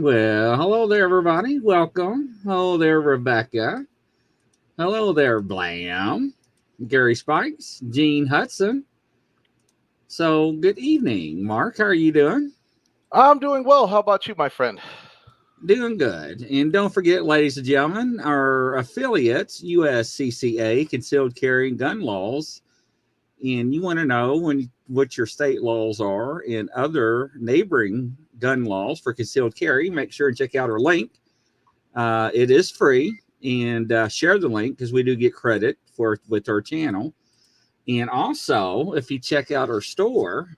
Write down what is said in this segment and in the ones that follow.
Well, hello there, everybody. Welcome. Hello there, Rebecca. Hello there, Blam. Gary Spikes, Gene Hudson. So, good evening, Mark. How are you doing? I'm doing well. How about you, my friend? Doing good. And don't forget, ladies and gentlemen, our affiliates, USCCA, Concealed Carry Gun Laws. And you want to know what your state laws are and other neighboring gun laws for concealed carry, make sure and check out our link. It is free, and share the link because we do get credit for with our channel. And also, if you check out our store,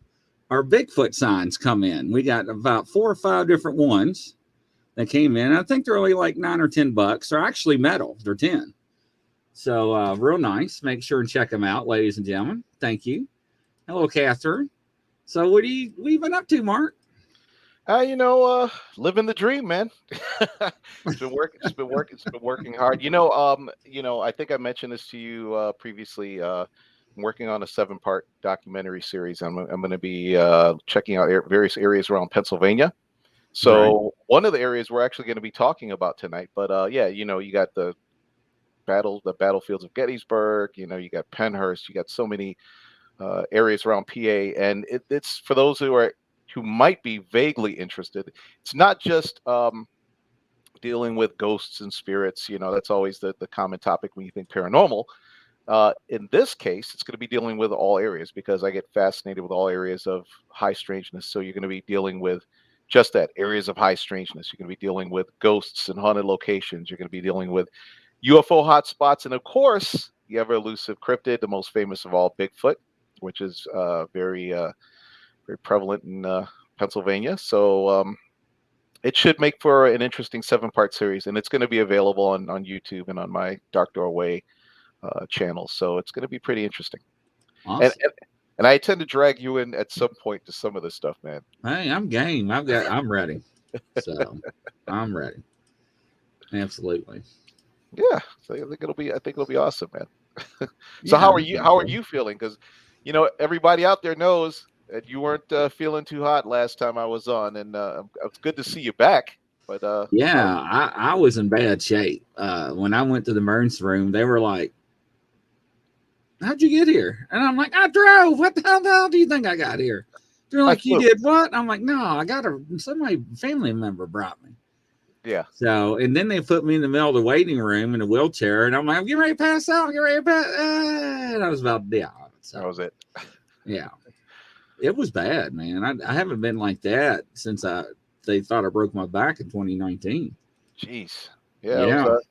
our Bigfoot signs come in. We got about 4 or 5 different ones that came in. I think they're only like $9 or $10. They're actually metal. They're 10. So real nice. Make sure and check them out, ladies and gentlemen. Thank you. Hello, Catherine. So what have you been up to, Mark? Living the dream, man. It's been working. It's been working. It's been working hard. I think I mentioned this to you previously. I'm working on a 7-part documentary series. I'm going to be checking out various areas around Pennsylvania. So Right. one of the areas we're actually going to be talking about tonight. But you got the battlefields of Gettysburg. You got Penhurst. You got so many areas around PA, and it's for those who might be vaguely interested. It's not just dealing with ghosts and spirits. That's always the common topic when you think paranormal. In this case, it's going to be dealing with all areas because I get fascinated with all areas of high strangeness. So you're going to be dealing with just that, areas of high strangeness. You're going to be dealing with ghosts and haunted locations. You're going to be dealing with UFO hotspots, and of course, the ever elusive cryptid, the most famous of all, Bigfoot, which is very prevalent in Pennsylvania. So it should make for an interesting 7-part series, and it's going to be available on YouTube and on my Dark Doorway channel. So it's going to be pretty interesting. Awesome. And I intend to drag you in at some point to some of this stuff, man. Hey, I'm game. I'm ready. So I'm ready. Absolutely. Yeah, so I think it'll be awesome, man. So Yeah, how are I you? think How are so. you feeling? Because everybody out there knows that you weren't feeling too hot last time I was on, and it's good to see you back. But how are Yeah, you? I was in bad shape. When I went to the emergency room, they were like, "How'd you get here?" And I'm like, "I drove. What the hell do you think I got here?" They're I like, "You flew. did what?" I'm like, "No, I got somebody family member brought me." Yeah, So, and then they put me in the middle of the waiting room in a wheelchair, and I'm like, "I'm getting ready to pass out. Get ready to pass." And I was about to die. that So, was it. yeah, it was bad, man. I haven't been like that since they thought I broke my back in 2019. Jeez. Yeah, Yeah. it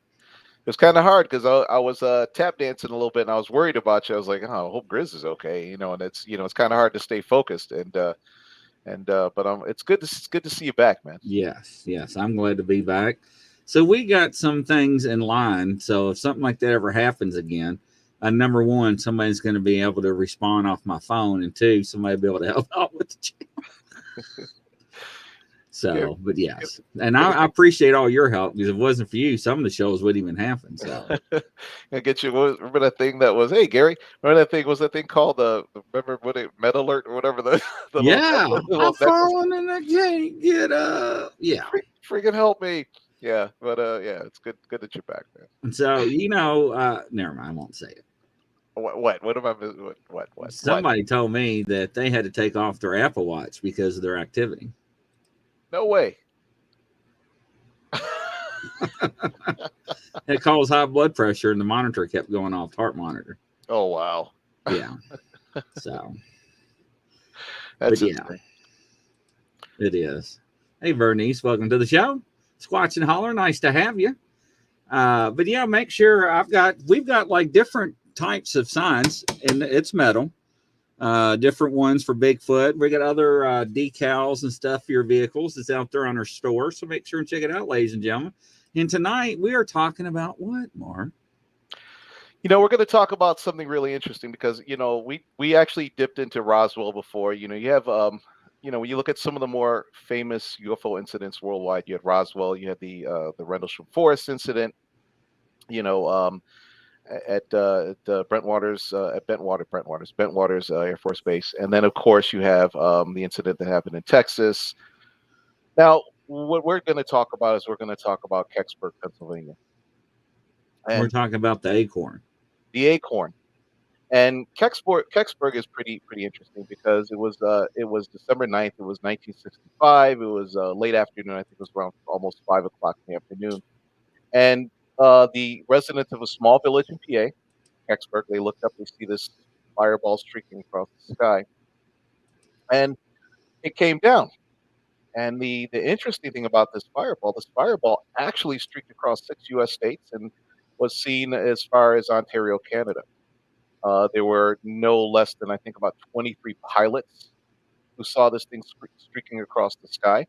was kind of hard because I was tap dancing a little bit, and I was worried about you. I was like, oh, I hope Grizz is okay, and it's kind of hard to stay focused, but it's good to see you back, man. Yes, yes. I'm glad to be back. So we got some things in line. So if something like that ever happens again, number one, somebody's going to be able to respond off my phone, and two, somebody will be able to help out with the channel. Give, So, but give, yes, and give I appreciate all your help because if it wasn't for you, some of the shows wouldn't even happen. So, I get you. Remember that thing that was, hey Gary? Remember that thing? Was that thing called remember what it Med Alert or whatever the little yeah, the little I've necklace? fallen and I can't get up. Yeah. Freaking help me! Yeah, but yeah, it's good that you're back, man. And so, never mind, I won't say it. What am I? What? Somebody told me that they had to take off their Apple Watch because of their activity. No way. It caused high blood pressure, and the monitor kept going off, heart monitor. Oh wow, Yeah. So, but that's yeah, insane. it is. Hey, Vernice, welcome to the show. Squatch and Holler, nice to have you. But yeah, make sure we've got like different types of signs, and it's metal. Different ones for Bigfoot. We got other decals and stuff for your vehicles that's out there on our store. So make sure and check it out, ladies and gentlemen. And tonight we are talking about what, Mark? We're going to talk about something really interesting because we actually dipped into Roswell before. You have when you look at some of the more famous UFO incidents worldwide, you had Roswell, you had the Rendlesham Forest incident. You know, at the Bentwaters Air Force Base, and then of course you have the incident that happened in Texas. Now, what we're going to talk about is we're going to talk about Kecksburg, Pennsylvania, We're and talking about the acorn. the acorn. And Kecksburg is pretty interesting because it was December 9th. It was 1965. It was late afternoon. I think it was around almost 5 o'clock in the afternoon. And the residents of a small village in PA, Kecksburg, they looked up. They see this fireball streaking across the sky, and it came down. And the interesting thing about this fireball actually streaked across 6 U.S. states and was seen as far as Ontario, Canada. There were no less than I think about 23 pilots who saw this thing streaking across the sky.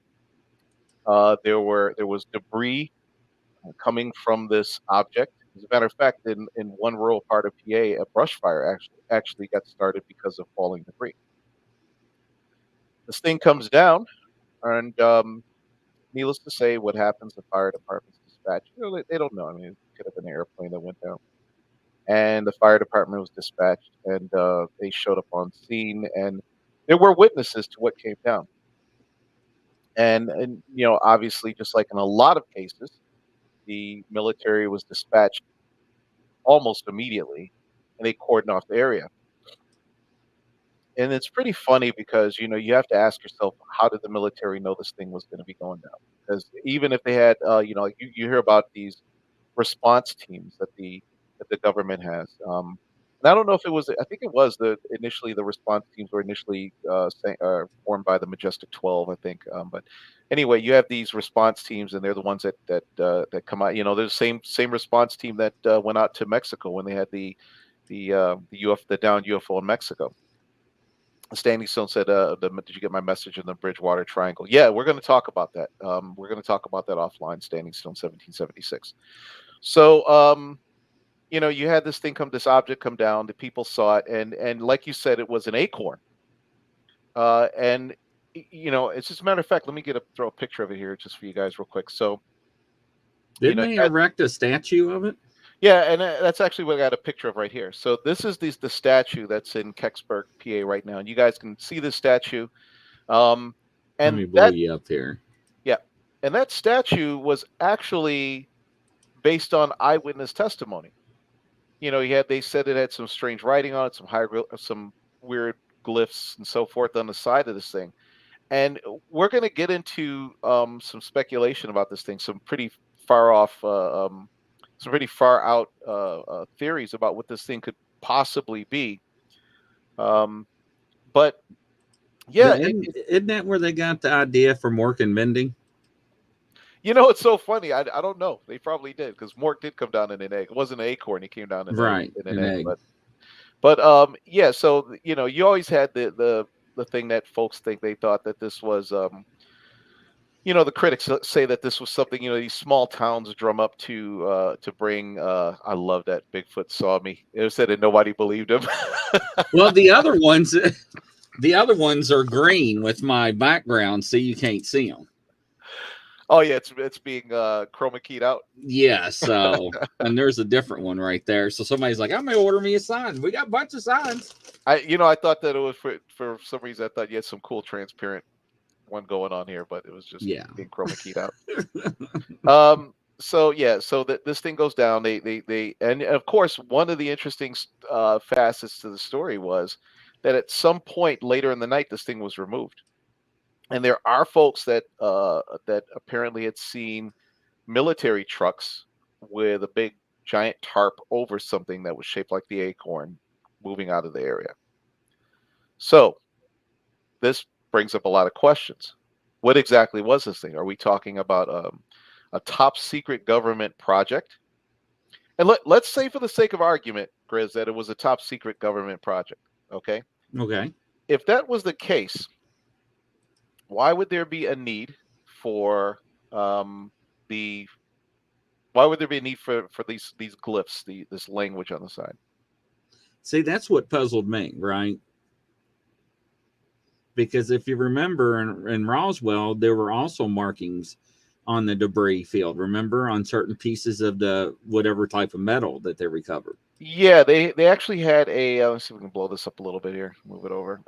There was debris coming from this object. As a matter of fact, in one rural part of PA, a brush fire actually got started because of falling debris. This thing comes down, and needless to say, what happens? The fire department's dispatched. They don't know. I mean, it could have been an airplane that went down. And the fire department was dispatched, and they showed up on scene, and there were witnesses to what came down. And obviously, just like in a lot of cases, the military was dispatched almost immediately, and they cordoned off the area. And it's pretty funny because you have to ask yourself, how did the military know this thing was going to be going down? Because even if they had, you hear about these response teams that the government has. And I don't know if it was. I think it was initially the response teams were initially formed by the Majestic 12, I think. But anyway, you have these response teams, and they're the ones that come out. They're the same response team that went out to Mexico when they had the downed UFO in Mexico. Standing Stone said, "Did you get my message in the Bridgewater Triangle?" Yeah, we're going to talk about that. We're going to talk about that offline. Standing Stone, 1776. So, you had this object come down. The people saw it, and like you said, it was an acorn. And it's just a matter of fact. Let me throw a picture of it here just for you guys, real quick. So, Didn't they erect a statue of it? yeah, and that's actually what I got a picture of right here. So this is the statue that's in Kecksburg, PA, right now, and you guys can see this statue. Let And me blow you up here. yeah, and that statue was actually based on eyewitness testimony. They said it had some strange writing on it, some weird glyphs and so forth on the side of this thing. And we're going to get into some speculation about this thing, some pretty far off, some pretty far out theories about what this thing could possibly be. But yeah, isn't that where they got the idea for Mork and Mindy? it's so funny. I don't know. They probably did, because Mork did come down in an egg. It wasn't an acorn. He came down in an egg. But yeah. So you always had the thing that folks think they thought that this was the critics say that this was something these small towns drum up to bring. I love that Bigfoot saw me. It said that nobody believed him. Well, the other ones are green with my background, so you can't see them. Oh yeah, it's being chroma keyed out. Yeah, so and there's a different one right there. So somebody's like, I'm gonna order me a sign. We got a bunch of signs. I thought that it was for some reason. I thought you had some cool transparent one going on here, but it was just being chroma keyed out. So yeah, so that this thing goes down. They and of course one of the interesting facets to the story was that at some point later in the night this thing was removed. And there are folks that apparently had seen military trucks with a big giant tarp over something that was shaped like the acorn moving out of the area. So this brings up a lot of questions. What exactly was this thing? Are we talking about a top secret government project? And let's say, for the sake of argument, Grizz, that it was a top secret government project. Okay. Okay. If that was the case, why would there be a need for these glyphs, this language on the side? See, that's what puzzled me, right? Because if you remember in Roswell, there were also markings on the debris field, remember, on certain pieces of the whatever type of metal that they recovered. Yeah, they actually had let's see if we can blow this up a little bit here, move it over.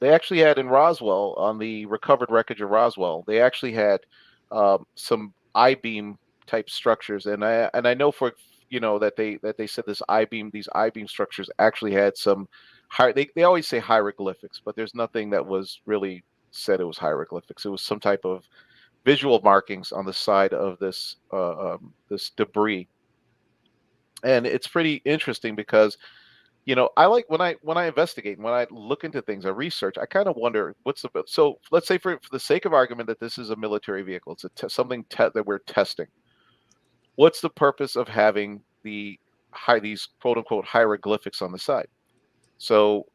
They actually had in Roswell, on the recovered wreckage of Roswell, they actually had some I-beam type structures, and I know for that they said these I-beam structures actually had some high. They always say hieroglyphics, but there's nothing that was really said it was hieroglyphics. It was some type of visual markings on the side of this debris, and it's pretty interesting because I like when I investigate, when I look into things, I research, I kind of wonder so let's say for the sake of argument that this is a military vehicle, it's something that we're testing. What's the purpose of having these quote unquote hieroglyphics on the side? So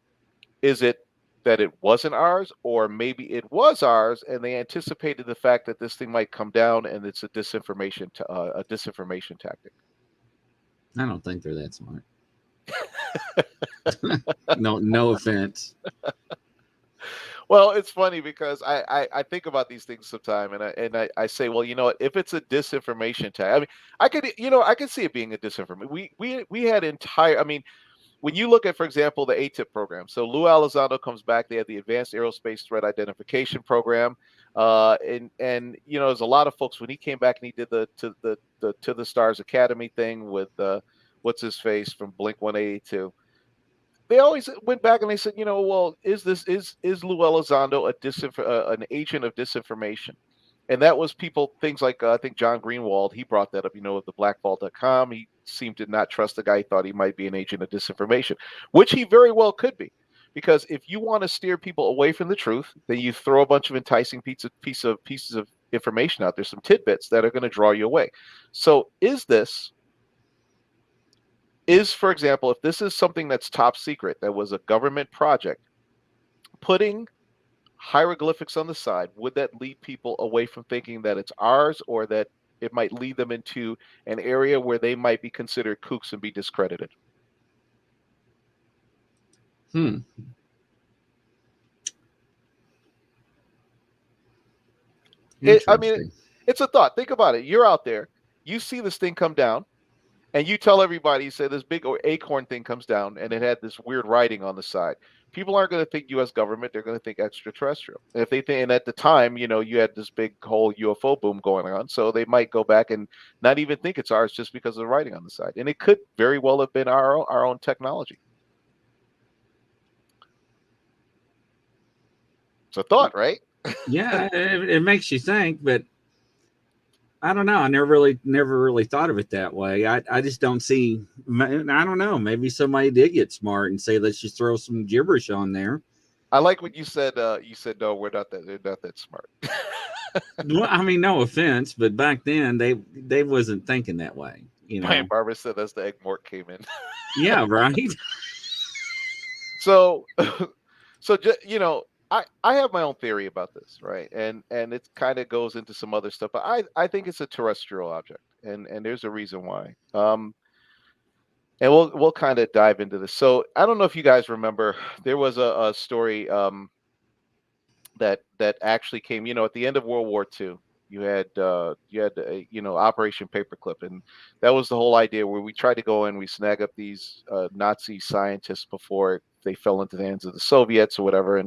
is it that it wasn't ours, or maybe it was ours and they anticipated the fact that this thing might come down and it's a disinformation tactic? I don't think they're that smart. No offense. Well, it's funny because I think about these things sometimes, and I say, well, you know what? If it's a disinformation tag, I mean, I could see it being a disinformation. We had entire. I mean, when you look at, for example, the ATIP program. So Lou Elizondo comes back. They had the Advanced Aerospace Threat Identification Program, and there's a lot of folks when he came back and he did the To the Stars Academy thing with what's his face from Blink 182. They always went back and they said, well, is Lou Elizondo an agent of disinformation? And that was things like I think John Greenwald, he brought that up, with the blackvault.com. He seemed to not trust the guy. He thought he might be an agent of disinformation, which he very well could be. Because if you want to steer people away from the truth, then you throw a bunch of enticing pieces of information out there, some tidbits that are going to draw you away. So for example, if this is something that's top secret, that was a government project, putting hieroglyphics on the side, would that lead people away from thinking that it's ours, or that it might lead them into an area where they might be considered kooks and be discredited? I mean, it's a thought. Think about it. You're out there, you see this thing come down, and you tell everybody, say this big acorn thing comes down and it had this weird writing on the side. People aren't going to think U.S. government; they're going to think extraterrestrial. And if they think, and at the time, you had this big whole UFO boom going on, so they might go back and not even think it's ours just because of the writing on the side. And it could very well have been our own technology. It's a thought, right? Yeah, it makes you think, but I don't know. I never really thought of it that way. I just don't see. I don't know. Maybe somebody did get smart and say, let's just throw some gibberish on there. I like what you said. You said no, we're not that. They're not that smart. Well, I mean, no offense, but back then they wasn't thinking that way. Brian Barber said as the egg Mort came in. Yeah, right. So, I have my own theory about this, right? And it kind of goes into some other stuff, but I think it's a terrestrial object, and there's a reason why. And we'll kind of dive into this. So I don't know if you guys remember, there was a story that actually came, at the end of World War II. You had Operation Paperclip, and that was the whole idea where we tried to go in, we snag up these Nazi scientists before they fell into the hands of the Soviets or whatever,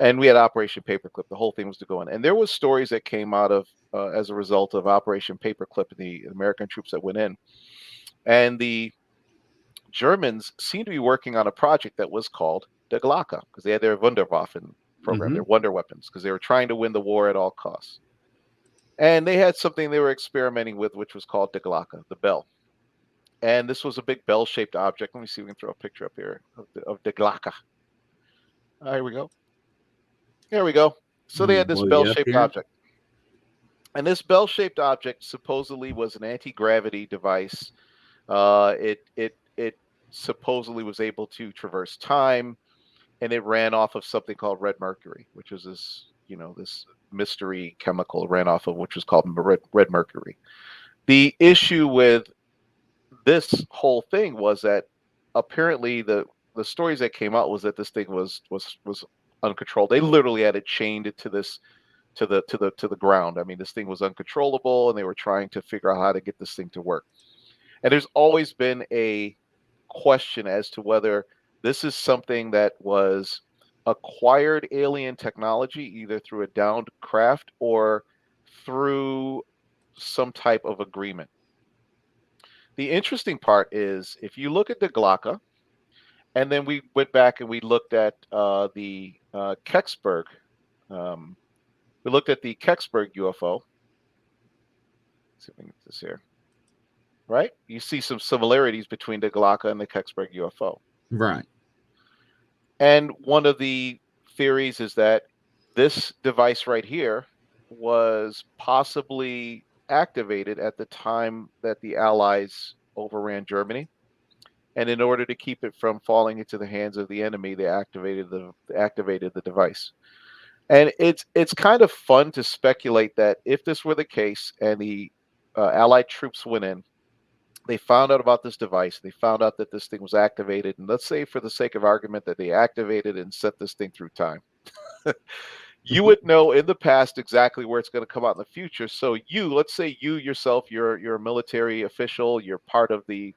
and we had Operation Paperclip. The whole thing was to go in, and there was stories that came out of as a result of Operation Paperclip and the American troops that went in, and the Germans seemed to be working on a project that was called the Glocke, because they had their Wunderwaffen program, their wonder weapons, because they were trying to win the war at all costs. And they had something they were experimenting with, which was called the Glocke, the bell. And this was a big bell-shaped object. Let me see if we can throw a picture up here of the Glocke. Here we go. Here we go. So they had this bell-shaped object. And this bell-shaped object supposedly was an anti-gravity device. It supposedly was able to traverse time, and it ran off of something called red mercury, which was this mystery chemical, ran off of which was called red mercury. The issue with this whole thing was that apparently the stories that came out was that this thing was uncontrolled. They literally had it chained to the ground. I mean, this thing was uncontrollable, and they were trying to figure out how to get this thing to work. And there's always been a question as to whether this is something that was acquired alien technology, either through a downed craft or through some type of agreement. The interesting part is if you look at the Glocka, and then we went back and we looked at the Kecksburg. Um, we looked at the Kecksburg UFO. Let's see if we can get this here. Right? You see some similarities between the Glocka and the Kecksburg UFO. Right. And one of the theories is that this device right here was possibly activated at the time that the Allies overran Germany. And in order to keep it from falling into the hands of the enemy, they activated the device. And it's kind of fun to speculate that if this were the case and the Allied troops went in, they found out about this device, they found out that this thing was activated, and let's say for the sake of argument that they activated and sent this thing through time. You would know in the past exactly where it's going to come out in the future. So let's say you yourself, you're a military official, you're part of the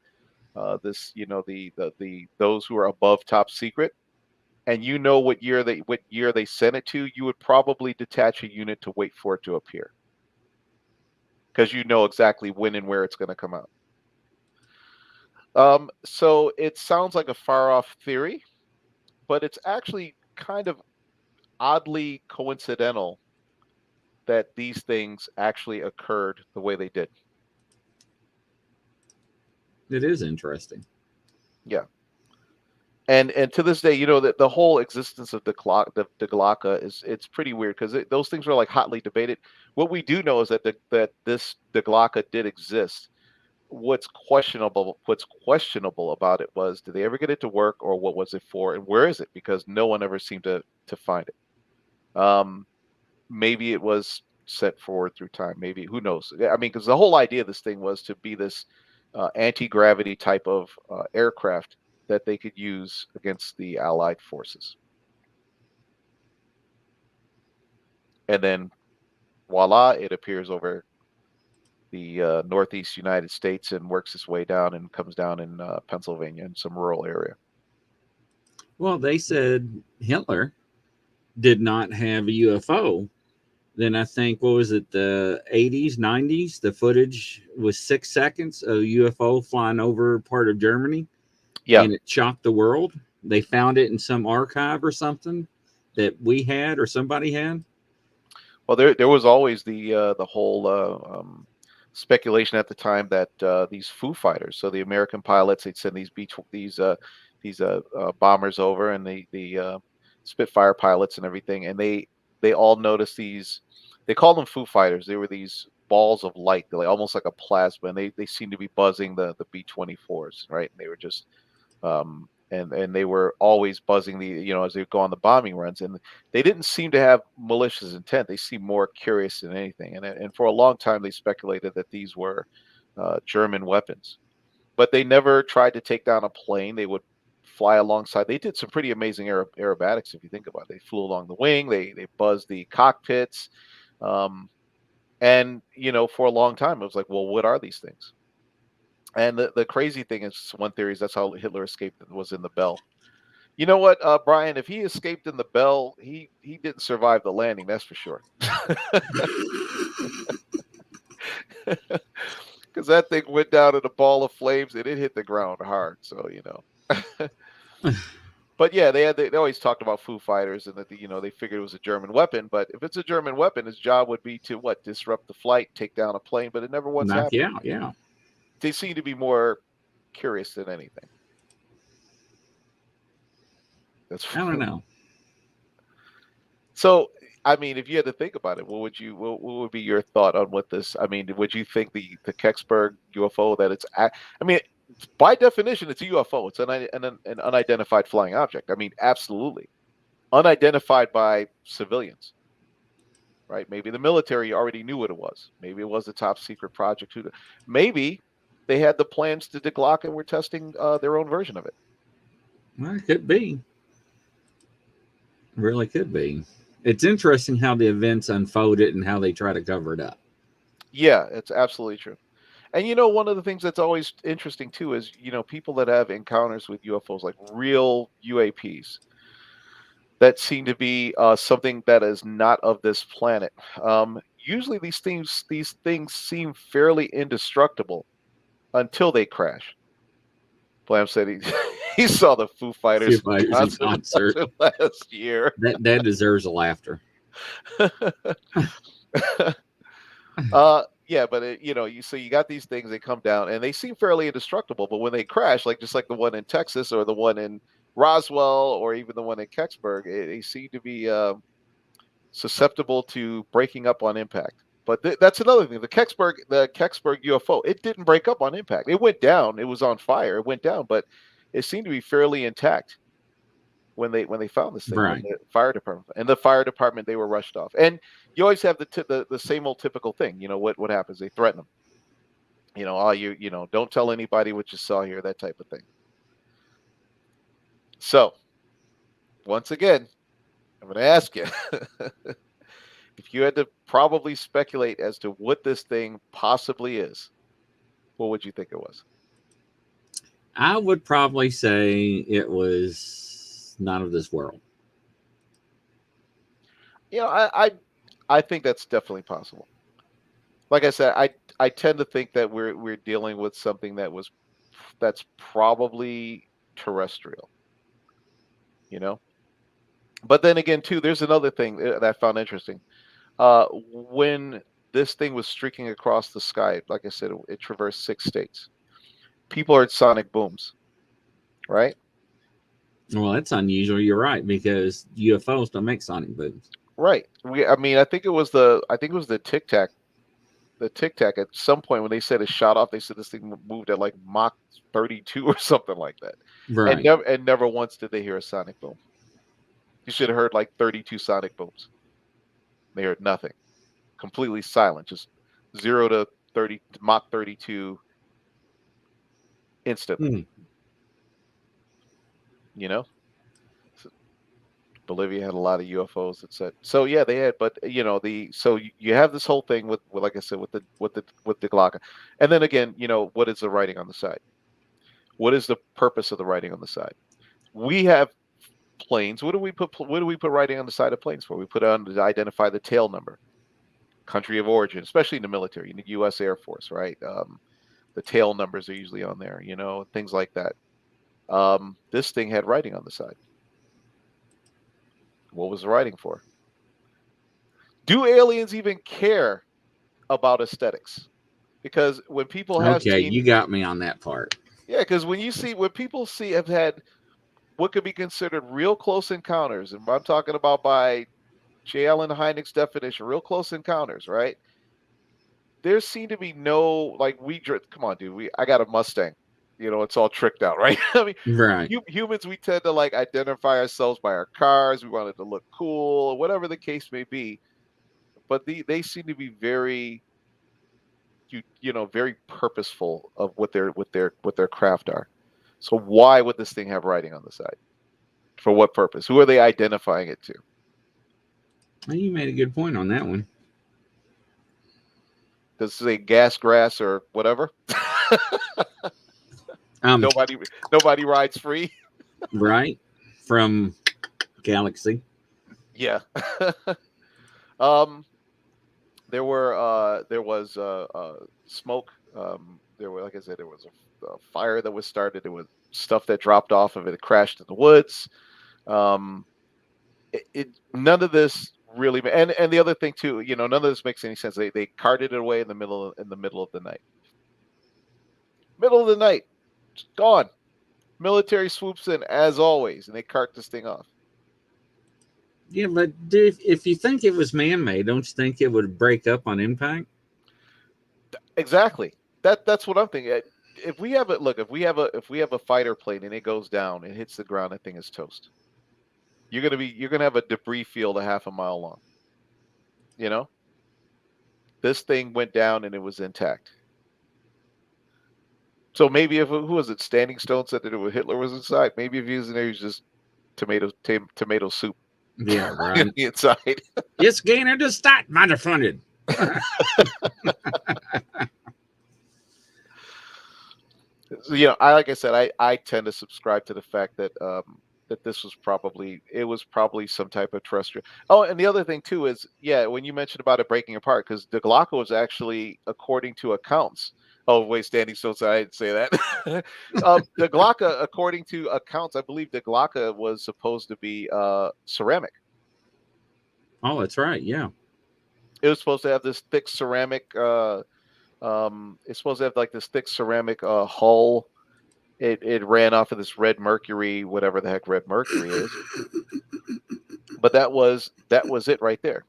those who are above top secret, and you know what year they sent it to, you would probably detach a unit to wait for it to appear because you know exactly when and where it's going to come out. So it sounds like a far off theory, but it's actually kind of oddly coincidental that these things actually occurred the way they did. It is interesting. Yeah. And to this day, that the whole existence of the Glocka it's pretty weird because those things were like hotly debated. What we do know is that the Glocka did exist. What's questionable about it was, did they ever get it to work, or what was it for, and where is it? Because no one ever seemed to find it. Maybe it was sent forward through time. Maybe, who knows? I mean, because the whole idea of this thing was to be this anti-gravity type of aircraft that they could use against the Allied forces. And then, voila, it appears over the northeast United States and works its way down and comes down in Pennsylvania in some rural area. Well, they said Hitler did not have a UFO. Then I think, what was it, the 80s, 90s? The footage was 6 seconds of a UFO flying over part of Germany. Yeah. And it shocked the world. They found it in some archive or something that we had or somebody had. Well, there was always the whole speculation at the time that these Foo Fighters, so the American pilots, they'd send these bombers over, and the Spitfire pilots and everything, and they all noticed these. They called them Foo Fighters. They were these balls of light, like almost like a plasma, and they seemed to be buzzing the B-24s, right? And they were just and they were always buzzing as they would go on the bombing runs, and they didn't seem to have malicious intent. They seemed more curious than anything, and for a long time they speculated that these were German weapons, but they never tried to take down a plane. They would fly alongside. They did some pretty amazing aerobatics if you think about it. They flew along the wing. They buzzed the cockpits, and for a long time it was like, well, what are these things? And the crazy thing is, one theory is that's how Hitler escaped, was in the Bell. You know what, Brian? If he escaped in the Bell, he didn't survive the landing. That's for sure. Because that thing went down in a ball of flames and it hit the ground hard. So But yeah, they always talked about Foo Fighters and that they figured it was a German weapon. But if it's a German weapon, its job would be to disrupt the flight, take down a plane. But it never once happened. Yeah. They seem to be more curious than anything. I don't know. So, I mean, if you had to think about it, what would be your thought on what this? I mean, would you think the Kecksburg UFO that it's? I mean, by definition, it's a UFO. It's an unidentified flying object. I mean, absolutely, unidentified by civilians. Right? Maybe the military already knew what it was. Maybe it was a top secret project. Maybe they had the plans to Glock and were testing their own version of it. Well, it could be. Really could be. It's interesting how the events unfolded and how they try to cover it up. Yeah, it's absolutely true. And one of the things that's always interesting too is people that have encounters with UFOs, like real UAPs, that seem to be something that is not of this planet. usually these things seem fairly indestructible until they crash. Blam said he saw the Foo Fighters Foo Fighters in concert. last year. That deserves a laughter. Yeah, but you got these things, they come down and they seem fairly indestructible, but when they crash, like just like the one in Texas or the one in Roswell or even the one in Kecksburg, they seem to be susceptible to breaking up on impact. But that's another thing. The Kecksburg UFO, it didn't break up on impact. It went down. It was on fire. It went down, but it seemed to be fairly intact when they found this thing. Right. The fire department, they were rushed off. And you always have the same old typical thing. You know what happens? They threaten them. Don't tell anybody what you saw here. That type of thing. So, once again, I'm going to ask you. If you had to probably speculate as to what this thing possibly is, what would you think it was? I would probably say it was not of this world. I think that's definitely possible. Like I said, I tend to think that we're dealing with something that's probably terrestrial. But then again, too, there's another thing that I found interesting. When this thing was streaking across the sky, like I said, it traversed 6 states. People heard sonic booms, right? Well, that's unusual. You're right, because UFOs don't make sonic booms. Right. I think it was the Tic Tac. The Tic Tac at some point when they said it shot off, they said this thing moved at like Mach 32 or something like that. Right. And never once did they hear a sonic boom. You should have heard like 32 sonic booms. They heard nothing. Completely silent. Just 0 to 30 Mach 32 instantly. Bolivia had a lot of UFOs that said so. Yeah, they had, but so you have this whole thing with like I said, with the Glock, and then again, what is the writing on the side? What is the purpose of the writing on the side? We have planes. What do we put writing on the side of planes for? We put it on to identify the tail number, country of origin, especially in the military, in the U.S. Air Force, right? The tail numbers are usually on there, things like that. This thing had writing on the side. What was the writing for? Do aliens even care about aesthetics? Because when people have you got me on that part. Yeah, because when people have had what could be considered real close encounters, and I'm talking about by J. Allen Hynek's definition, real close encounters, right? There seem to be no, like, come on, dude, I got a Mustang. It's all tricked out, right? I mean, right. Humans, we tend to like identify ourselves by our cars. We want it to look cool, or whatever the case may be. But they seem to be very, very purposeful of what their craft are. So why would this thing have writing on the side? For what purpose? Who are they identifying it to? Well, you made a good point on that one. Does it say gas, grass, or whatever? Nobody rides free. Right. From Galaxy. Yeah. There was smoke. There were, like I said, there was a fire that was started. There was stuff that dropped off of it. It crashed in the woods. None of this really, and the other thing too, none of this makes any sense. They carted it away in the middle of the night. Middle of the night, it's gone. Military swoops in as always, and they cart this thing off. Yeah, but if you think it was man-made, don't you think it would break up on impact? Exactly. That's what I'm thinking. If we have a fighter plane and it goes down and hits the ground, that thing is toast. You're gonna have a debris field a half a mile long. This thing went down and it was intact. So maybe who was it? Standing Stone said that Hitler was inside. Maybe if he was in there, he was just tomato soup. Yeah, right. Inside. It's getting to start, motherfucking. Like I said, I tend to subscribe to the fact that that this was probably some type of terrestrial. Oh, and the other thing too is, yeah, when you mentioned about it breaking apart, because the Glock was actually, according to accounts. Oh wait, standing still, so I didn't say that. The Glocka, according to accounts, I believe the Glocka was supposed to be ceramic. Oh, that's right. Yeah. It was supposed to have this thick ceramic. It's supposed to have like this thick ceramic hull. It ran off of this red mercury, whatever the heck red mercury is. But that was it right there.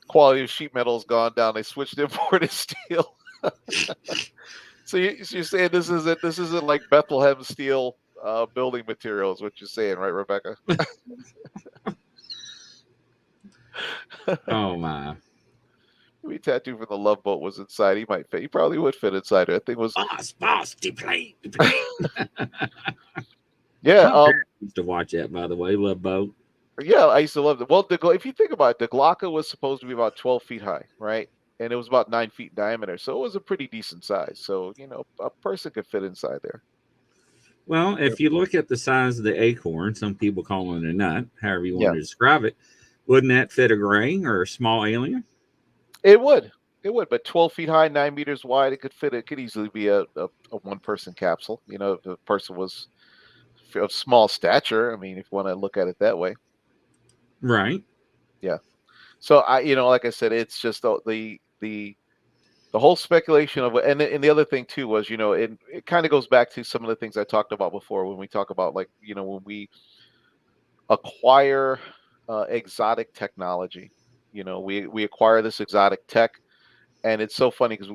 Quality of sheet metal has gone down. They switched to imported steel. So you're saying this isn't like Bethlehem steel building materials? What you're saying, right, Rebecca? Oh my. Maybe Tattoo from the Love Boat was inside. He might fit. He probably would fit inside it. I think it was. Boss, deplane, deplane. Yeah. My parents used to watch that, by the way. Love Boat. Yeah, I used to love it. Well, if you think about it, the Glocka was supposed to be about 12 feet high, right? And it was about 9 feet in diameter, so it was a pretty decent size. So a person could fit inside there. Well, if you look at the size of the acorn, some people call it a nut, however you want Yeah, to describe it, wouldn't that fit a gray or a small alien? it would. It would, but 12 feet high, 9 meters wide, it could fit. It could easily be a one-person capsule. If the person was of small stature. I mean, if you want to look at it that way. Right. Yeah. So like I said, it's just the whole speculation of, and the other thing too was, it kind of goes back to some of the things I talked about before when we talk about, like, when we acquire exotic technology, we acquire this exotic tech. And it's so funny because,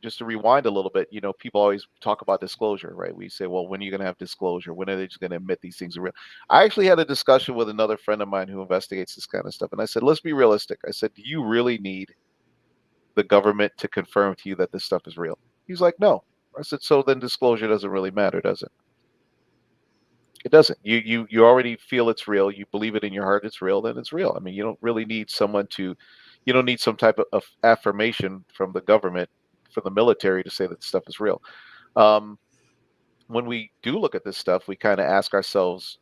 just to rewind a little bit, people always talk about disclosure, right? We say, well, when are you going to have disclosure? When are they just going to admit these things are real? I actually had a discussion with another friend of mine who investigates this kind of stuff. And I said, let's be realistic. I said, do you really need the government to confirm to you that this stuff is real? He's like, no. I said, so then disclosure doesn't really matter, does it? It doesn't. You already feel it's real. You believe it in your heart it's real, then it's real. I mean, you don't really need you don't need some type of affirmation from the government, from the military, to say that stuff is real. Um, when we do look at this stuff, we kind of ask ourselves,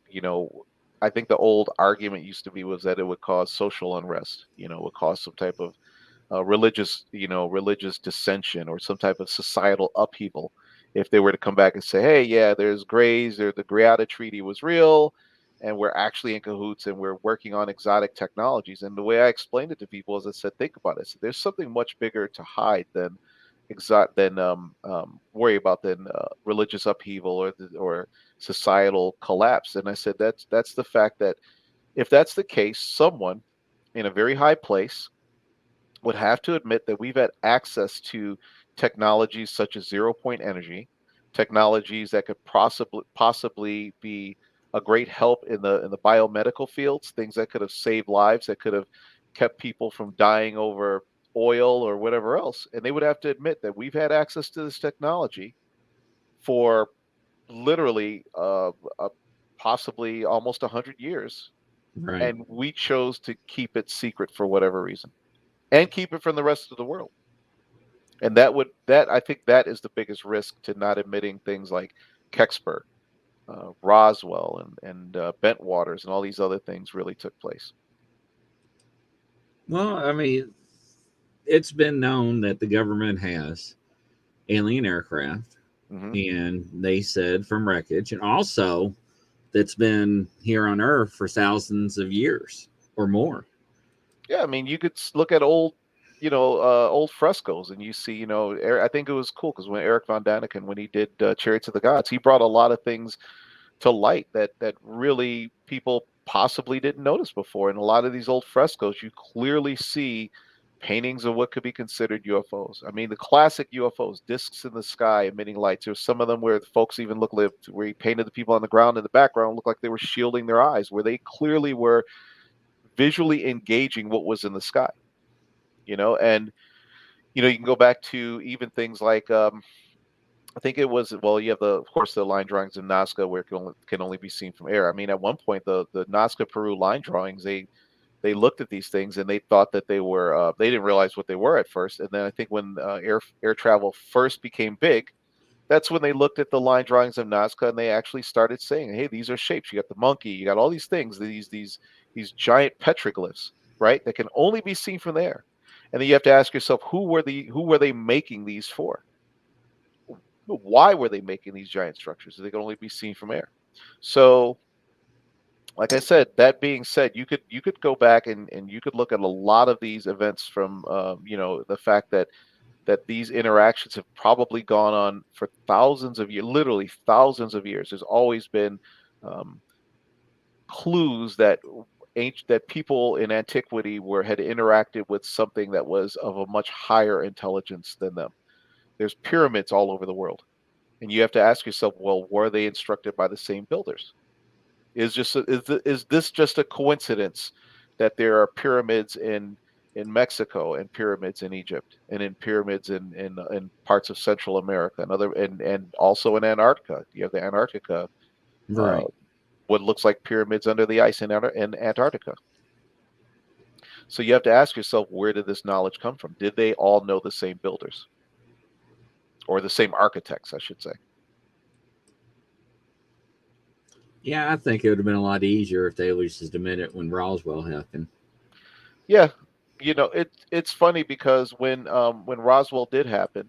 I think the old argument used to be was that it would cause social unrest, it would cause some type of religious dissension or some type of societal upheaval if they were to come back and say, hey, yeah, there's grays, the Greada Treaty was real, and we're actually in cahoots and we're working on exotic technologies. And the way I explained it to people is I said, think about it. So there's something much bigger to hide than worry about than religious upheaval or societal collapse. And I said that's the fact that if that's the case, someone in a very high place would have to admit that we've had access to technologies such as zero point energy, technologies that could possibly be a great help in the biomedical fields, things that could have saved lives, that could have kept people from dying over oil or whatever else. And they would have to admit that we've had access to this technology for literally possibly almost 100 years. Right. And we chose to keep it secret for whatever reason and keep it from the rest of the world. And I think that is the biggest risk to not admitting things like Kecksburg, Roswell, and Bentwaters, and all these other things really took place. Well, I mean, it's been known that the government has alien aircraft, Hmm. and they said from wreckage, and also that's been here on Earth for thousands of years or more. Yeah, I mean, you could look at old frescoes, and you see, I think it was cool because when Eric von Daniken, when he did Chariots of the Gods, he brought a lot of things to light that really people possibly didn't notice before. And a lot of these old frescoes, you clearly see paintings of what could be considered UFOs. I mean, the classic UFOs, discs in the sky emitting lights. There's some of them where the folks even where he painted the people on the ground in the background looked like they were shielding their eyes, where they clearly were visually engaging what was in the sky. And you can go back to even things like I think it was, well, you have of course the line drawings in Nazca where it can only be seen from air. I mean, at one point the Nazca Peru line drawings, they looked at these things and they thought that they didn't realize what they were at first. And then I think when air travel first became big, That's when they looked at the line drawings of Nazca and they actually started saying, "Hey, these are shapes. You got the monkey, you got all these things, these giant petroglyphs, right? That can only be seen from there." And then you have to ask yourself, who were they making these for? Why were they making these giant structures? They can only be seen from air. So, like I said, that being said, you could go back and you could look at a lot of these events from the fact that these interactions have probably gone on for thousands of years, literally thousands of years. There's always been um, clues that that people in antiquity had interacted with something that was of a much higher intelligence than them. There's pyramids all over the world, and you have to ask yourself, well, were they instructed by the same builders? Is this just a coincidence that there are pyramids in Mexico and pyramids in Egypt and in pyramids in parts of Central America and and also in Antarctica? You have the Antarctica, uh, Right. what looks like pyramids under the ice in Antarctica. So you have to ask yourself, where did this knowledge come from? Did they all know the same builders or the same architects, I should say? Yeah, I think it would have been a lot easier if they at least just admitted it when Roswell happened. Yeah, it's funny because when Roswell did happen,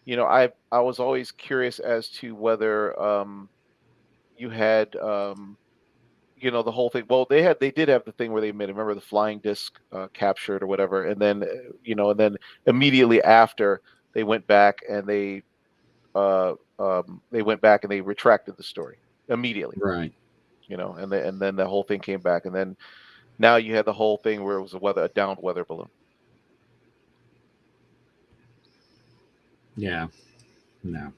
I was always curious as to whether you had the whole thing. Well, they did have the thing where they made, remember, the flying disc captured or whatever, and then and then immediately after they went back and they went back and they retracted the story immediately. Right. And then the whole thing came back, and then now you had the whole thing where it was a downed weather balloon. Yeah. No.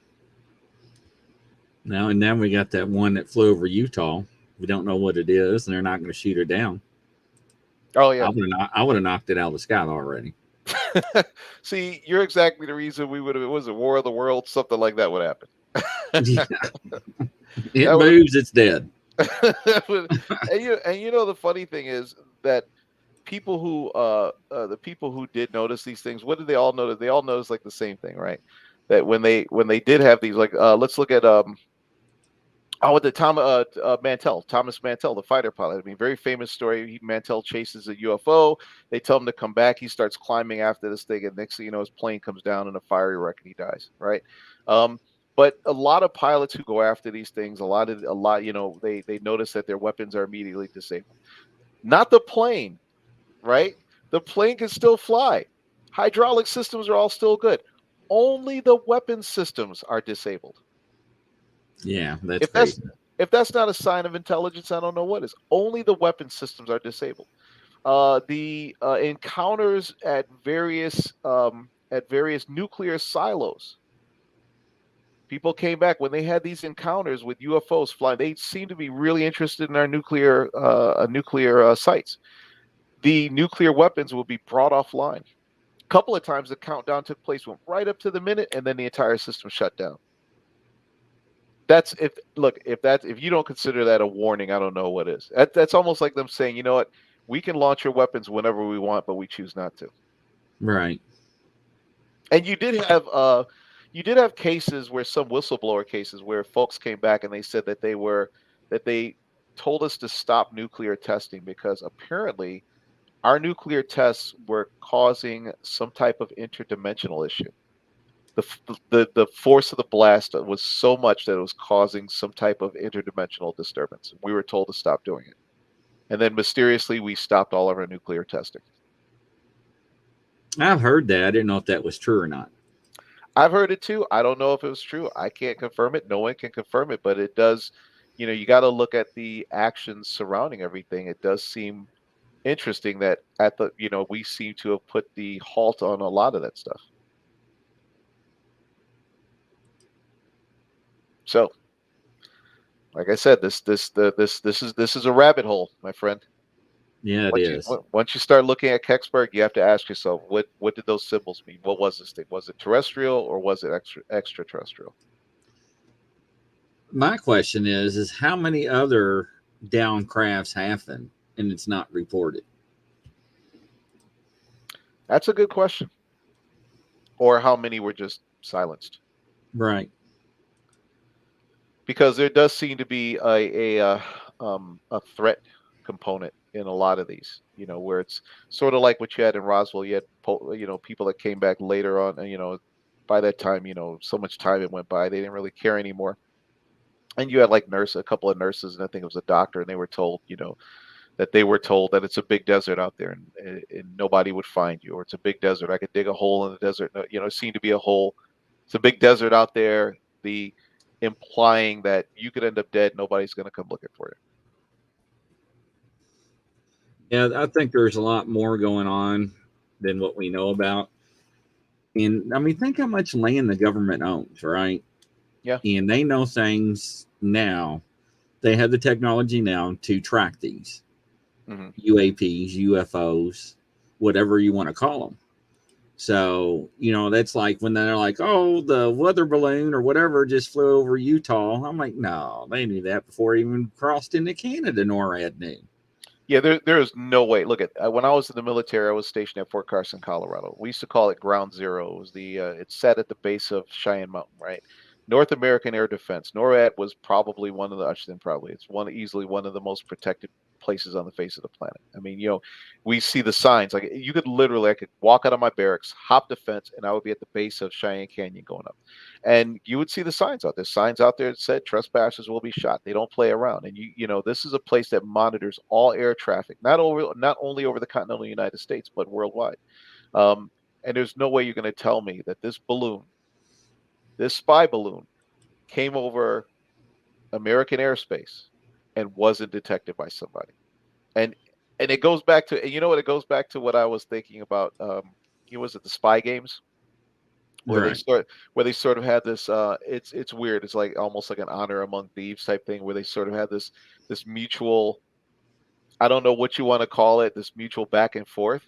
Now and then we got that one that flew over Utah. We don't know what it is, and they're not going to shoot it down. Oh yeah. I would have knocked it out of the sky already. See, you're exactly the reason we would have. It was a War of the Worlds, something like that would happen. Yeah. It That would moves, it's dead. and the funny thing is that people who the people who did notice these things, what did they all notice? They all noticed like the same thing, right? That when they did have these, like let's look at with the Thomas Mantell, the fighter pilot. I mean, very famous story. Mantell chases a UFO. They tell him to come back. He starts climbing after this thing, and next thing you know, his plane comes down in a fiery wreck and he dies. Right. But a lot of pilots who go after these things, they notice that their weapons are immediately disabled. Not the plane, right? The plane can still fly. Hydraulic systems are all still good. Only the weapon systems are disabled. Yeah, that's If that's crazy. if that's not a sign of intelligence, I don't know what is. Only the weapon systems are disabled. The encounters at various nuclear silos. People came back when they had these encounters with UFOs flying. They seemed to be really interested in our nuclear sites. The nuclear weapons will be brought offline. A couple of times the countdown took place, went right up to the minute, and then the entire system shut down. If you don't consider that a warning, I don't know what is. That's almost like them saying, you know what, we can launch your weapons whenever we want, but we choose not to. Right. And you did have cases where some whistleblower cases where folks came back and they said that they told us to stop nuclear testing because apparently our nuclear tests were causing some type of interdimensional issue. The force of the blast was so much that it was causing some type of interdimensional disturbance. We were told to stop doing it. And then mysteriously, we stopped all of our nuclear testing. I've heard that. I didn't know if that was true or not. I've heard it too. I don't know if it was true. I can't confirm it. No one can confirm it, but it does, you got to look at the actions surrounding everything. It does seem interesting that we seem to have put the halt on a lot of that stuff. So, like I said, this is a rabbit hole, my friend. Yeah, it is. Once you start looking at Kecksburg, you have to ask yourself, what did those symbols mean? What was this thing? Was it terrestrial or was it extraterrestrial? My question is how many other down crafts happen and it's not reported? That's a good question. Or how many were just silenced? Right. because there does seem to be a threat component in a lot of these, where it's sort of like what you had in Roswell. You had people that came back later on, and by that time, so much time it went by, they didn't really care anymore. And you had like a couple of nurses, and I think it was a doctor, and they were told, that it's a big desert out there, and nobody would find you, or it's a big desert. I could dig a hole in the desert. It seemed to be a hole. It's a big desert out there. The implying that you could end up dead. Nobody's going to come looking for you. Yeah, I think there's a lot more going on than what we know about. And I mean, think how much land the government owns, right? Yeah. And they know things now. They have the technology now to track these UAPs, UFOs, whatever you want to call them. So, that's like when they're like, oh, the weather balloon or whatever just flew over Utah. I'm like, no, they knew that before it even crossed into Canada, NORAD knew. Yeah, there is no way. Look at when I was in the military, I was stationed at Fort Carson, Colorado. We used to call it Ground Zero. It was it's set at the base of Cheyenne Mountain, right? North American Air Defense. NORAD was probably one of the, actually, probably it's easily one of the most protected places on the face of the planet. I mean, we see the signs. Like you could literally, I could walk out of my barracks, hop the fence, and I would be at the base of Cheyenne Canyon going up. And you would see the signs out there. Signs out there that said trespassers will be shot. They don't play around. And this is a place that monitors all air traffic, not only over the continental United States, but worldwide. And there's no way you're going to tell me that this spy balloon, came over American airspace and wasn't detected by somebody. And it goes back to, it goes back to what I was thinking about. Was it the Spy Games? Where Right. they sort of had this it's weird, it's like almost like an honor among thieves type thing, where they sort of had this mutual, I don't know what you want to call it, this mutual back and forth.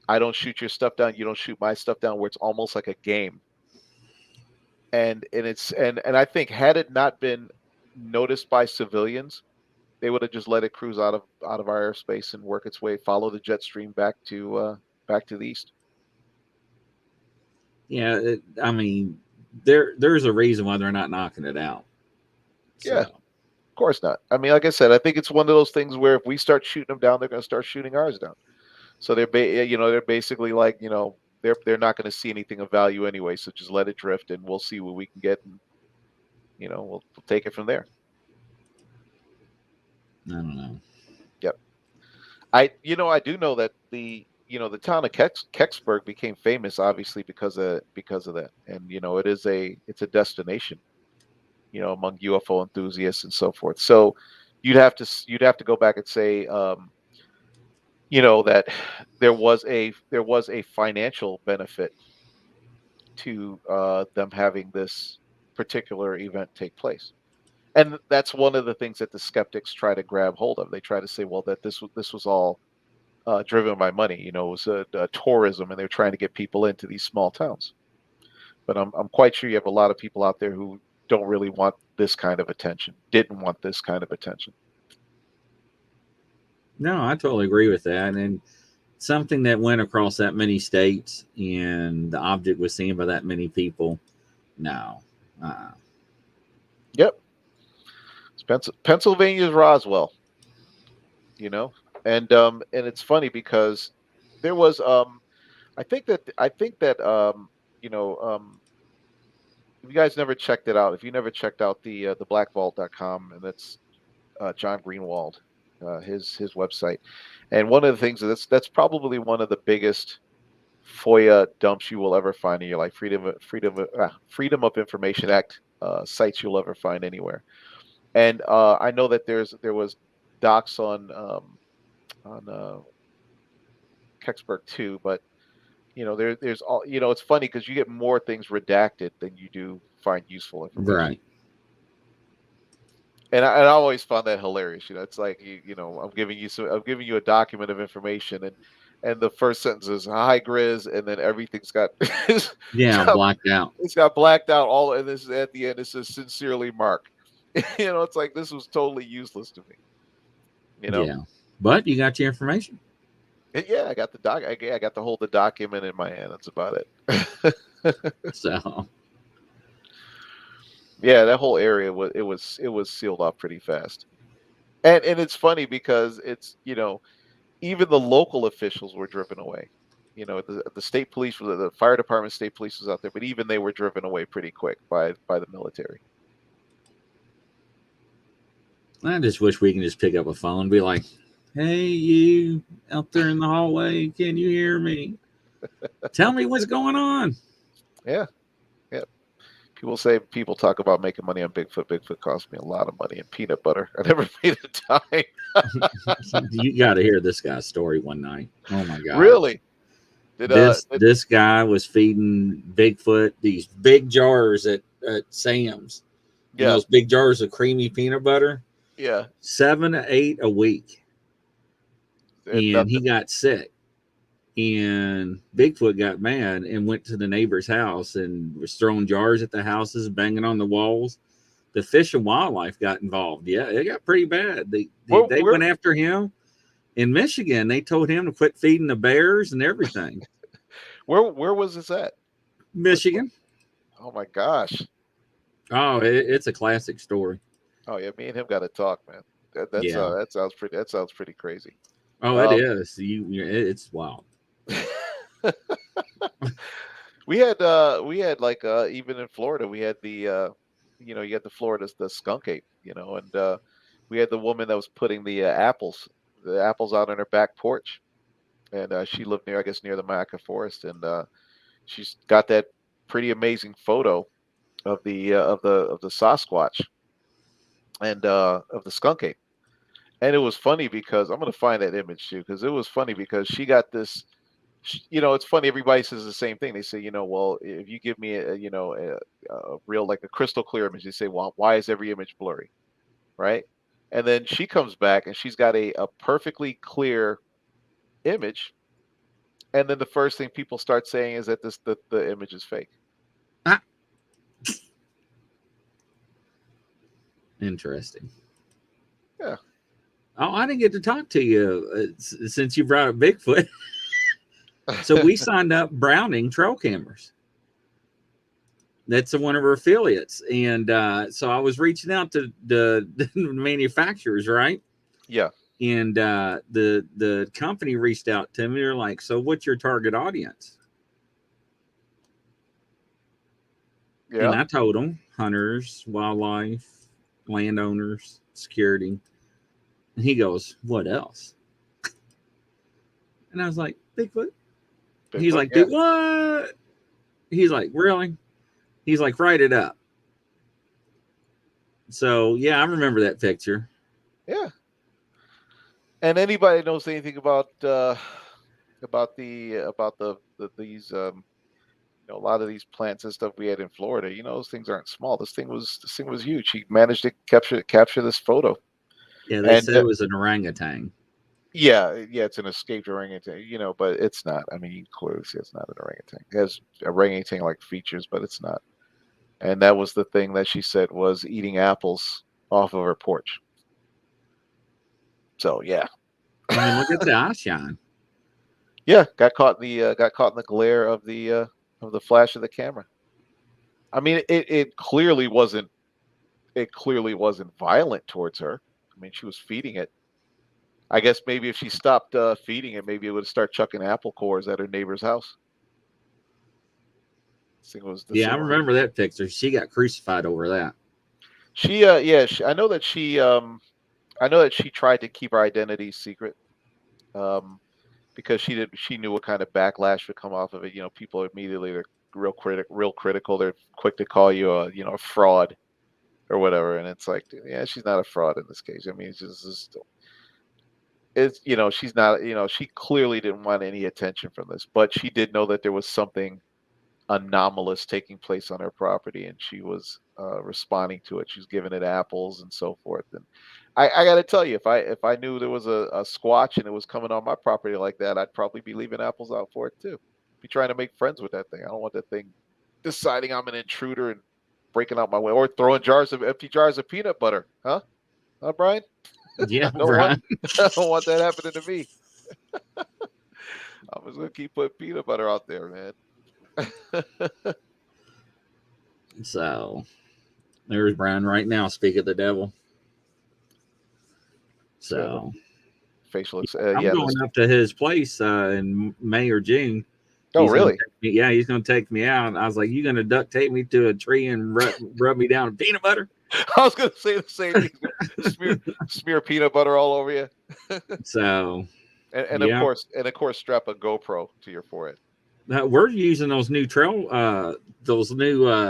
I don't shoot your stuff down, you don't shoot my stuff down, where it's almost like a game. And I think, had it not been noticed by civilians, they would have just let it cruise out of our airspace and work its way, follow the jet stream back to the east. Yeah, I mean, there's a reason why they're not knocking it out. So. Yeah, of course not. I mean, like I said, I think it's one of those things where if we start shooting them down, they're going to start shooting ours down. So they're basically like, they're not going to see anything of value anyway. So just let it drift, and we'll see what we can get, and we'll take it from there. I don't know. Yep. I do know that the town of Kecksburg became famous, obviously, because of that, and it's a destination, among UFO enthusiasts and so forth. So you'd have to go back and say, that there was a financial benefit to them having this particular event take place. And that's one of the things that the skeptics try to grab hold of. They try to say, well, that this was all driven by money. It was a tourism, and they're trying to get people into these small towns. But I'm quite sure you have a lot of people out there who don't really want this kind of attention, didn't want this kind of attention. No, I totally agree with that. And something that went across that many states and the object was seen by that many people, no. Yep. Pennsylvania's Roswell, and it's funny because there was I think that if you guys never checked it out, if you never checked out the blackvault.com, and that's John Greenwald, his website, and one of the things that's probably one of the biggest FOIA dumps you will ever find in your life, Freedom of Information Act sites you'll ever find anywhere. And I know that there was docs on Kecksburg too, but there's all, it's funny because you get more things redacted than you do find useful information. Right. And I always found that hilarious. It's like I'm giving you a document of information, and the first sentence is "Hi Grizz," and then everything's got blacked out. It's got blacked out all, and this is at the end. It says "Sincerely, Mark." It's like this was totally useless to me. Yeah, but you got your information. Yeah, I got the I got to hold the document in my hand. That's about it. So, Yeah, that whole area was sealed off pretty fast. And it's funny because it's, even the local officials were driven away. The state police, the fire department, state police was out there, but even they were driven away pretty quick by the military. I just wish we can just pick up a phone and be like, "Hey, you out there in the hallway, can you hear me? Tell me what's going on." Yeah, yeah. People talk about making money on Bigfoot. Bigfoot cost me a lot of money in peanut butter. I never made a dime. You got to hear this guy's story one night. Oh my god. Really? Did This guy was feeding Bigfoot these big jars at Sam's. And yeah, those big jars of creamy peanut butter, yeah. 7 to 8 a week. And And he nothing. got sick. And Bigfoot got mad and went to the neighbor's house and was throwing jars at the houses, banging on the walls. The Fish and Wildlife got involved. Yeah, it got pretty bad. Where They where went after him in Michigan. They told him to quit feeding the bears and everything. where was this at? What? Michigan. Oh my gosh. Oh, it's a classic story. Oh yeah, me and him got to talk, man. Yeah. That sounds pretty crazy. Oh, it Um, is. It's wild. we had like even in Florida we had you had the the skunk ape, and we had the woman that was putting the apples out on her back porch, and she lived near, I guess, near the Maca forest, and she's got that pretty amazing photo of the Sasquatch and of the skunk ape. And it was funny because I'm going to find that image too, because it was funny because she got this. It's funny. Everybody says the same thing. They say, well, if you give me a real, like a crystal clear image, they say, well, why is every image blurry, right? And then she comes back and she's got a perfectly clear image, and then the first thing people start saying is that the image is fake. Ah, interesting. Yeah. Oh, I didn't get to talk to you since you brought up Bigfoot. So we signed up Browning trail cameras. That's one of our affiliates, and so I was reaching out to the manufacturers, right? Yeah. And the company reached out to me. They're like, "So, what's your target audience?" And Yeah. I told them hunters, wildlife, landowners, security. And he goes, "What else?" And I was like, "Bigfoot." He's Bigfoot. like, Yeah. "Dude, what?" He's like, "Really?" He's like, "Write it up." So yeah, I remember that picture. Yeah. And anybody knows anything about these a lot of these plants and stuff we had in Florida, those things aren't small. This thing was huge. He managed to capture this photo. Yeah, they And said it was an orangutan. yeah, it's an escaped orangutan, but it's not. I mean, you can clearly see it's not an orangutan. It has orangutan like features, but it's not. And that was the thing that she said was eating apples off of her porch. So yeah. I mean, look at the eye shine. Yeah, got caught in the glare of the flash of the camera. I mean, it clearly wasn't violent towards her. I mean, she was feeding it. I guess maybe if she stopped feeding it, maybe it would start chucking apple cores at her neighbor's house. This Yeah, I thing was. remember that picture. She got crucified over that. I know that she tried to keep her identity secret. Um, because she knew what kind of backlash would come off of it. People immediately, they're real critical. They're quick to call you a fraud or whatever. And it's like, yeah, she's not a fraud in this case. I mean, she's not, she clearly didn't want any attention from this, but she did know that there was something anomalous taking place on her property, and she was responding to it. She was giving it apples and so forth. And I got to tell you, if I knew there was a squatch and it was coming on my property like that, I'd probably be leaving apples out for it too. Be trying to make friends with that thing. I don't want that thing deciding I'm an intruder and breaking out my way, or throwing empty jars of peanut butter, huh, Brian? Yeah, I don't want Brian. I don't want that happening to me. I'm just gonna keep putting peanut butter out there, man. So There's Brian right now. Speak of the devil. Yeah, the So facial. I'm Yeah. This. going up to his place in May or June. Oh, really? He's gonna take me out. I was like, "You gonna duct tape me to a tree and rub me down with peanut butter?" I was gonna say the same thing. Smear peanut butter all over you. So And of yeah, course, strap a GoPro to your forehead. we're using those new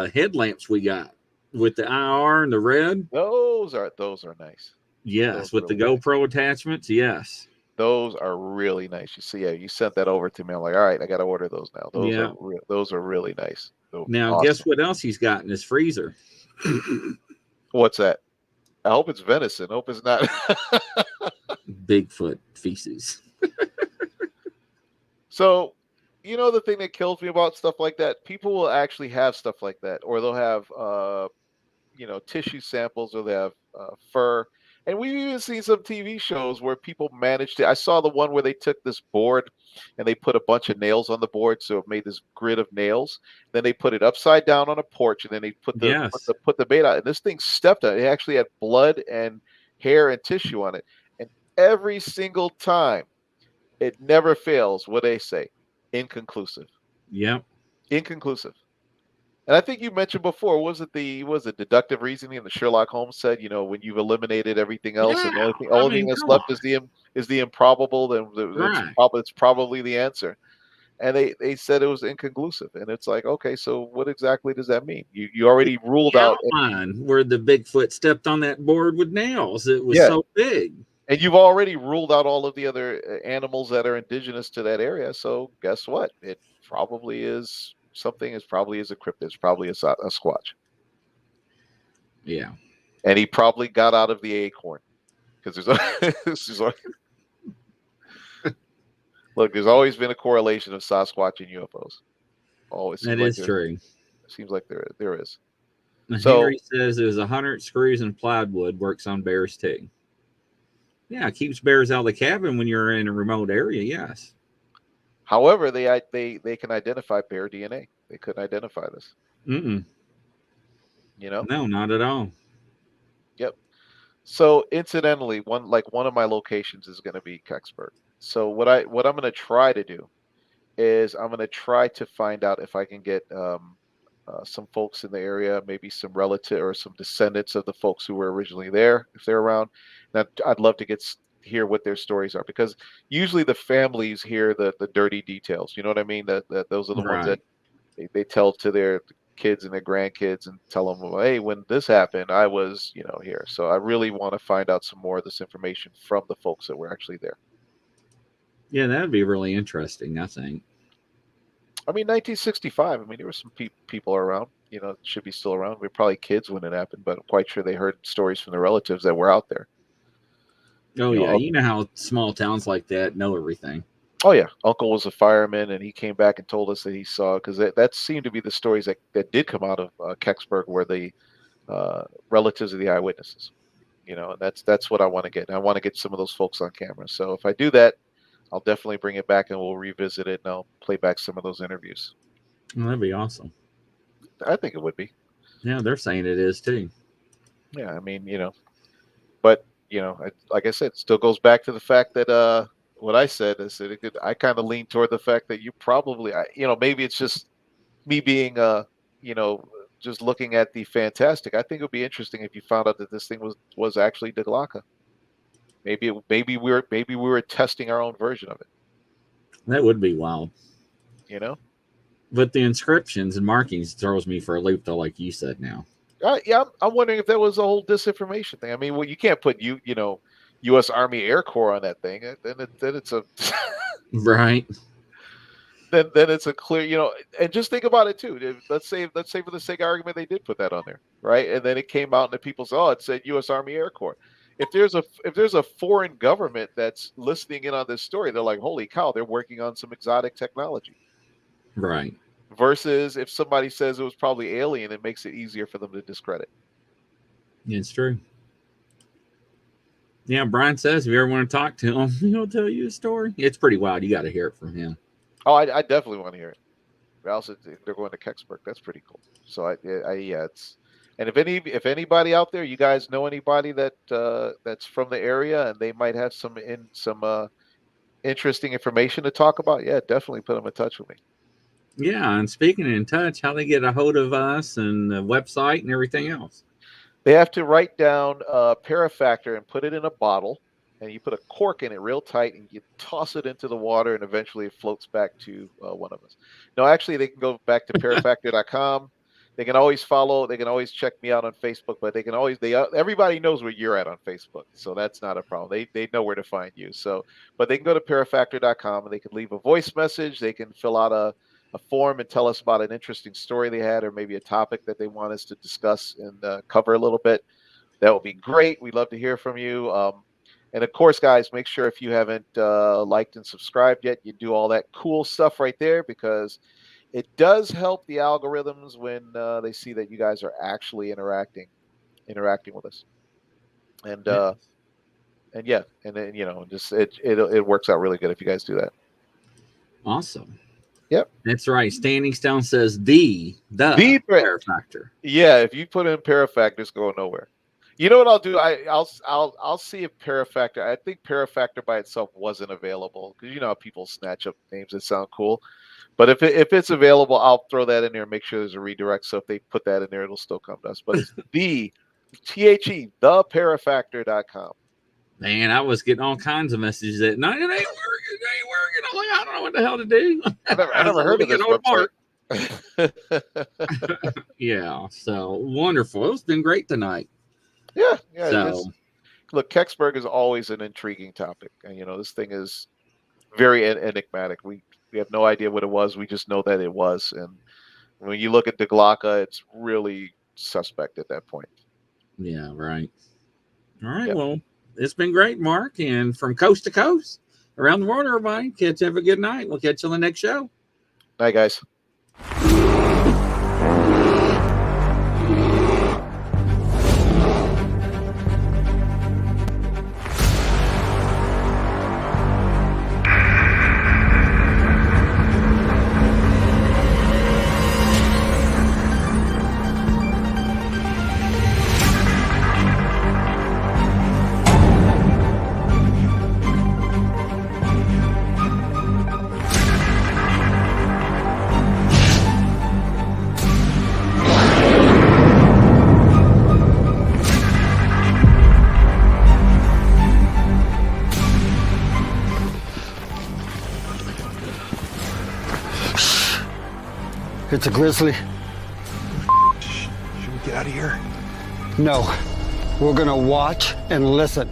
headlamps we got with the IR and the red. Those are nice. Those Yes, are with the really nice. GoPro attachments. Yes. Those are really nice. You see, yeah, you sent that over to me. I'm like, all right, I got to order those now. Yeah. Those are really nice. Now, guess Awesome. what else he's got in his freezer? What's that? I hope it's venison. I hope it's not. Bigfoot feces. So, the thing that kills me about stuff like that, people will actually have stuff like that, or they'll have tissue samples, or they have fur. And we've even seen some TV shows where people managed to. I saw the one where they took this board and they put a bunch of nails on the board, so it made this grid of nails. Then they put it upside down on a porch, and then they Yes. put the bait out. And this thing stepped on it. It actually had blood and hair and tissue on it. And every single time, it never fails. What they say, inconclusive, Yep. inconclusive. And I think you mentioned before, was it deductive reasoning that Sherlock Holmes said, when you've eliminated everything else Yeah. and the only I only thing mean, that's come left on. is the improbable, then Right. it's probably the answer. And they said it was inconclusive. And it's like, okay, so what exactly does that mean? You already ruled The out. outline where the Bigfoot stepped on that board with nails. It was Yeah. so big. And you've already ruled out all of the other animals that are indigenous to that area. So guess what? It probably is something. It probably is a cryptid. It's probably a squatch. Yeah. And he probably got out of the acorn because there's always been a correlation of Sasquatch and UFOs. Always That is true. seems like there is. So, Henry says there's 100 screws and plywood works on bears too. Yeah, it keeps bears out of the cabin when you're in a remote area. Yes. however, they can identify bear DNA. They couldn't identify this. Mm-mm. No, not at all. Yep. So incidentally, one of my locations is going to be Kecksburg. So what I'm going to try to do is I'm going to try to find out if I can get some folks in the area, maybe some relative or some descendants of the folks who were originally there, if they're around. And I'd love to hear what their stories are, because usually the families hear the dirty details. You know what I mean? That those are the ones that Right. they tell to their kids and their grandkids and tell them, well, hey, when this happened, I was, here. So I really want to find out some more of this information from the folks that were actually there. Yeah, that'd be really interesting, I think. I mean, 1965. I mean, there were some people around. Should be still around. We were probably kids when it happened, but I'm quite sure they heard stories from the relatives that were out there. Oh, yeah. You know how small towns like that know everything. Oh, yeah. Uncle was a fireman, and he came back and told us that he saw, because that seemed to be the stories that did come out of Kecksburg, were the relatives of the eyewitnesses. And that's what I want to get. I want to get some of those folks on camera. So if I do that, I'll definitely bring it back and we'll revisit it, and I'll play back some of those interviews. Well, that'd be awesome. I think it would be. Yeah, they're saying it is too. Yeah, I mean, but like I said, it still goes back to the fact that what I said is that I kind of lean toward the fact that you probably, maybe it's just me being, just looking at the fantastic. I think it would be interesting if you found out that this thing was actually Diglaka. Maybe we were testing our own version of it. That would be wild. You But the inscriptions and markings throws me for a loop, though, like you said now. Yeah, I'm wondering if that was a whole disinformation thing. I mean, well, you can't put U.S. Army Air Corps on that thing. Then it's a Right. then it's a clear, and just think about it too. Let's say for the sake of argument, they did put that on there, right? And then it came out and the people said, oh, it said U.S. Army Air Corps. If there's a foreign government that's listening in on this story, they're like, holy cow, they're working on some exotic technology. Right. Versus if somebody says it was probably alien, it makes it easier for them to discredit. It's true. Yeah, Brian says if you ever want to talk to him, he'll tell you a story. It's pretty wild. You got to hear it from him. Oh, I definitely want to hear it. Also, they're going to Kecksburg. That's pretty cool. So yeah, it's. And if anybody out there, you guys know anybody that that's from the area and they might have some interesting information to talk about, yeah, definitely put them in touch with me. Yeah, and speaking in touch, how they get a hold of us and the website and everything else. They have to write down Parafactor and put it in a bottle, and you put a cork in it real tight, and you toss it into the water, and eventually it floats back to one of us. No, actually, they can go back to parafactor.com. They can always follow. They can always check me out on Facebook, but they can always everybody knows where you're at on Facebook, so that's not a problem. They know where to find you. So, but they can go to parafactor.com and they can leave a voice message. They can fill out a form and tell us about an interesting story they had, or maybe a topic that they want us to discuss and cover a little bit. That would be great. We'd love to hear from you. And of course, guys, make sure if you haven't liked and subscribed yet, you do all that cool stuff right there, because it does help the algorithms when they see that you guys are actually interacting with us. And yeah, and then just it works out really good if you guys do that. Awesome. Yep, that's right. Standing Stone says the Parafactor. Yeah, if you put in Parafactor, it's going nowhere. You know what I'll do? I'll see if Parafactor. I think Parafactor by itself wasn't available, because you know how people snatch up names that sound cool. But if it's available, I'll throw that in there and make sure there's a redirect. So if they put that in there, it'll still come to us. But it's the Parafactor.com. Man, I was getting all kinds of messages that night. It ain't working. I'm like, I don't know what the hell to do. I never heard of this website. Yeah, so wonderful. It's been great tonight. Yeah. So, look, Kecksburg is always an intriguing topic, and this thing is very enigmatic. We have no idea what it was. We just know that it was, and when you look at the Glocka, it's really suspect at that point. Yeah, right. All right. Yep. Well, it's been great, Mark, and from coast to coast, around the world, everybody. Have a good night. We'll catch you on the next show. Night, guys. It's a grizzly. Should we get out of here? No. We're gonna watch and listen.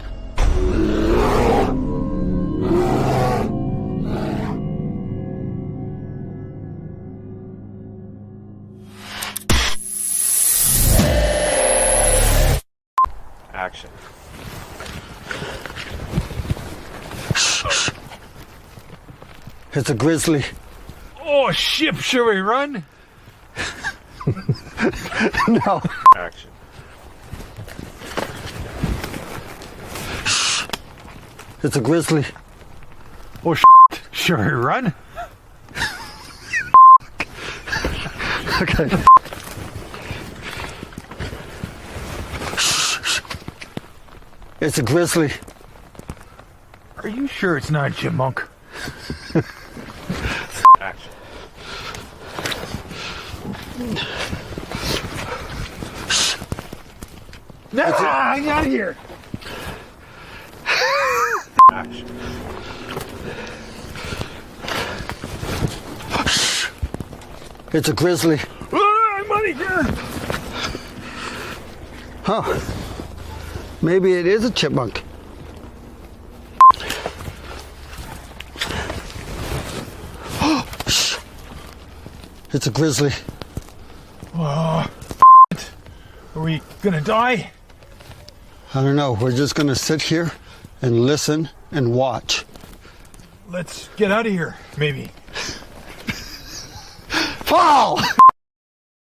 Action. It's a grizzly. Oh, shit, should we run? No. Action. It's a grizzly. Oh, should we run? Okay. It's a grizzly. Are you sure it's not a chipmunk? Action. No, I'm out of here. Action. It's a grizzly. I'm out of here. Huh. Maybe it is a chipmunk. It's a grizzly. Are we gonna die? I don't know. We're just gonna sit here and listen and watch. Let's get out of here, maybe. Fall!